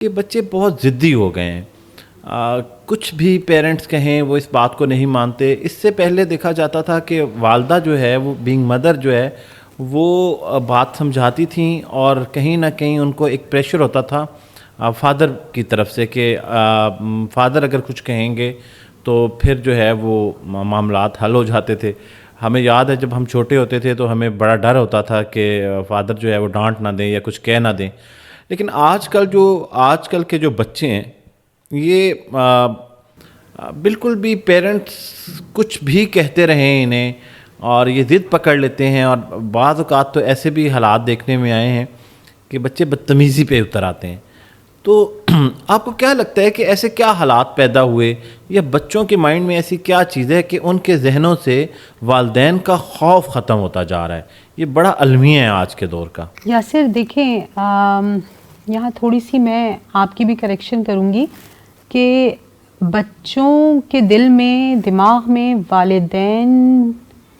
کہ بچے بہت ضدی ہو گئے ہیں. کچھ بھی پیرنٹس کہیں وہ اس بات کو نہیں مانتے. اس سے پہلے دیکھا جاتا تھا کہ والدہ جو ہے وہ بینگ مدر جو ہے وہ بات سمجھاتی تھیں اور کہیں نہ کہیں ان کو ایک پریشر ہوتا تھا فادر کی طرف سے کہ فادر اگر کچھ کہیں گے تو پھر جو ہے وہ معاملات حل ہو جاتے تھے. ہمیں یاد ہے جب ہم چھوٹے ہوتے تھے تو ہمیں بڑا ڈر ہوتا تھا کہ فادر جو ہے وہ ڈانٹ نہ دیں یا کچھ کہہ نہ دیں. لیکن آج کل کے جو بچے ہیں یہ بالکل بھی پیرنٹس کچھ بھی کہتے رہیں انہیں اور یہ ضد پکڑ لیتے ہیں. اور بعض اوقات تو ایسے بھی حالات دیکھنے میں آئے ہیں کہ بچے بدتمیزی پہ اتر آتے ہیں. تو آپ کو کیا لگتا ہے کہ ایسے کیا حالات پیدا ہوئے یا بچوں کے مائنڈ میں ایسی کیا چیز ہے کہ ان کے ذہنوں سے والدین کا خوف ختم ہوتا جا رہا ہے؟ یہ بڑا المیہ ہے آج کے دور کا. یاسر دیکھیں، یہاں تھوڑی سی میں آپ کی بھی کریکشن کروں گی کہ بچوں کے دل میں، دماغ میں والدین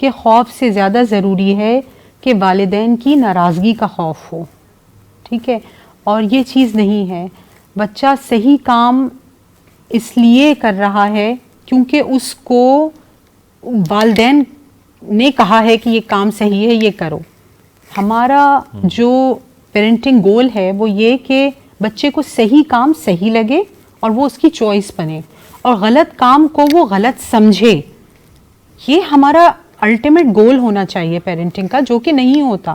کے خوف سے زیادہ ضروری ہے کہ والدین کی ناراضگی کا خوف ہو. ٹھیک ہے، اور یہ چیز نہیں ہے. بچہ صحیح کام اس لیے کر رہا ہے کیونکہ اس کو والدین نے کہا ہے کہ یہ کام صحیح ہے، یہ کرو. ہمارا جو پیرنٹنگ گول ہے وہ یہ کہ بچے کو صحیح کام صحیح لگے اور وہ اس کی چوائس بنے، اور غلط کام کو وہ غلط سمجھے. یہ ہمارا الٹیمیٹ گول ہونا چاہیے پیرنٹنگ کا، جو کہ نہیں ہوتا.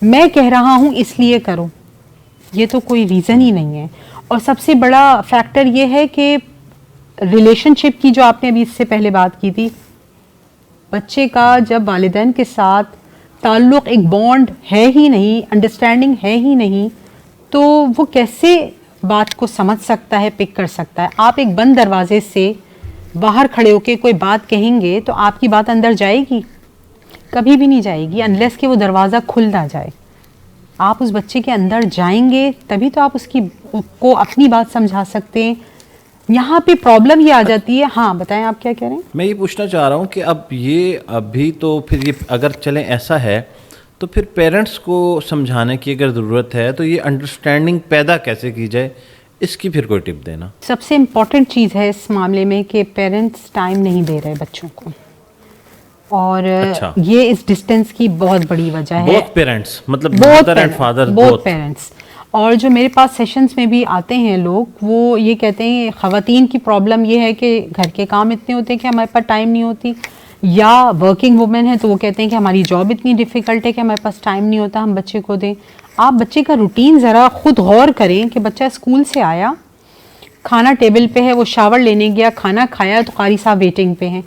میں کہہ رہا ہوں اس لیے کرو، یہ تو کوئی ریزن ہی نہیں ہے. اور سب سے بڑا فیکٹر یہ ہے کہ ریلیشن شپ کی جو آپ نے ابھی اس سے پہلے بات کی تھی، بچے کا جب والدین کے ساتھ تعلق، ایک بانڈ ہے ہی نہیں، انڈرسٹینڈنگ ہے ہی نہیں، تو وہ کیسے بات کو سمجھ سکتا ہے، پک کر سکتا ہے؟ آپ ایک بند دروازے سے باہر کھڑے ہو کے کوئی بات کہیں گے تو آپ کی بات اندر جائے گی؟ کبھی بھی نہیں جائے گی انلیس کہ وہ دروازہ کھل نہ جائے. آپ اس بچے کے اندر جائیں گے تبھی تو آپ اس کو اپنی بات سمجھا سکتے ہیں. یہاں پہ پرابلم یہ آ جاتی ہے. ہاں بتائیں، آپ کیا کہہ رہے ہیں؟ میں یہ پوچھنا چاہ رہا ہوں کہ ابھی تو پھر یہ اگر چلیں ایسا ہے تو پھر پیرنٹس کو سمجھانے کی اگر ضرورت ہے تو یہ انڈرسٹینڈنگ پیدا کیسے کی جائے، اس کی پھر کوئی ٹپ دینا. سب سے امپورٹنٹ چیز ہے اس معاملے میں کہ پیرنٹس ٹائم نہیں دے رہے بچوں کو، اور یہ اس ڈسٹینس کی بہت بڑی وجہ ہے. بہت پیرنٹس، مطلب مدر اینڈ فادر، بہت پیرنٹس. اور جو میرے پاس سیشنز میں بھی آتے ہیں لوگ، وہ یہ کہتے ہیں خواتین کی پرابلم یہ ہے کہ گھر کے کام اتنے ہوتے ہیں کہ ہمارے پاس ٹائم نہیں ہوتی، یا ورکنگ وومن ہے تو وہ کہتے ہیں کہ ہماری جاب اتنی ڈیفیکلٹ ہے کہ ہمارے پاس ٹائم نہیں ہوتا ہم بچے کو دیں. آپ بچے کا روٹین ذرا خود غور کریں کہ بچہ اسکول سے آیا، کھانا ٹیبل پہ ہے، وہ شاور لینے گیا، کھانا کھایا تو قاری صاحب ویٹنگ پہ ہیں،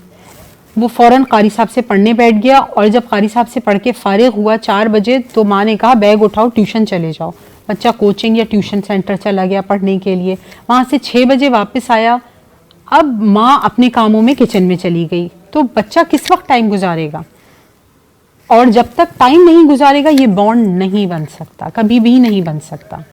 وہ فوراً قاری صاحب سے پڑھنے بیٹھ گیا، اور جب قاری صاحب سے پڑھ کے فارغ ہوا 4 بجے تو ماں نے کہا بیگ اٹھاؤ ٹیوشن چلے جاؤ. بچہ کوچنگ یا ٹیوشن سینٹر چلا گیا پڑھنے کے لیے، وہاں سے 6 بجے واپس آیا. اب ماں اپنے کاموں میں کچن میں چلی گئی، تو بچہ کس وقت ٹائم گزارے گا؟ اور جب تک ٹائم نہیں گزارے گا یہ بانڈ نہیں بن سکتا، کبھی بھی نہیں بن سکتا.